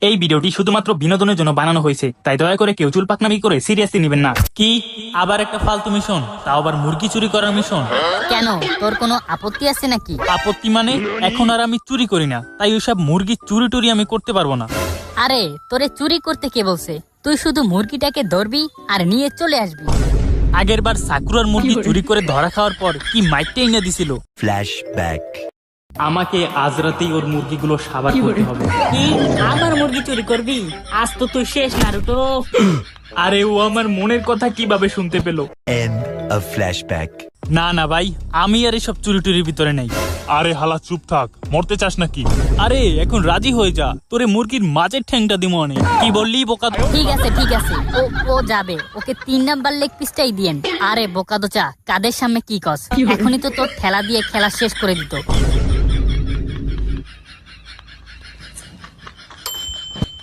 এই ভিডিওটি শুধুমাত্র বিনোদনের জন্য বানানো হয়েছে, তাই দয়া করে কেউ চুল পাকনামি করে সিরিয়াসলি নেবেন না। কি আবার একটা ফালতু মিশন, তাও আবার মুরগি চুরি করার মিশন? কেন, তোর কোনো আপত্তি আছে নাকি? আপত্তি মানে এখন আর আমি চুরি করি না, তাই ওইসব মুরগি চুরি টুরি আমি করতে পারবো না। আরে তোরে চুরি করতে কে বলছে? তুই শুধু মুরগিটাকে ধরবি আর নিয়ে চলে আসবি। আগের বার সাকুরার মুরগি চুরি করে ধরা খাওয়ার পর কি মাইটটা এনে দিছিল। ফ্ল্যাশব্যাক। আমাকে আজ রাতেই ওর মুরগিগুলো সাবার করতে হবে। কি আমার মুরগি চুরি করবি? আজ তো তুই শেষ নারুটো। আরে ও আমার মনের কথা কিভাবে শুনতে পেল? End of flashback. না না ভাই, আমি আর এসব চুরি টুরির ভিতরে নেই। আরে হালা চুপ থাক, মরতে চাস নাকি? আরে এখন রাজি হয়ে যা, তোরে মুরগির মাঝের ঠ্যাংটা দিমো অনেক। কি বললি বোকা? ঠিক আছে ঠিক আছে, ও যাবে। ওকে 3 নাম্বার লেগ পিসটাই দিয়েন। আরে বোকা দোচা, কাদের সামনে কি কস? এখনই তো তোর ঠেলা দিয়ে খেলা শেষ করে দিত।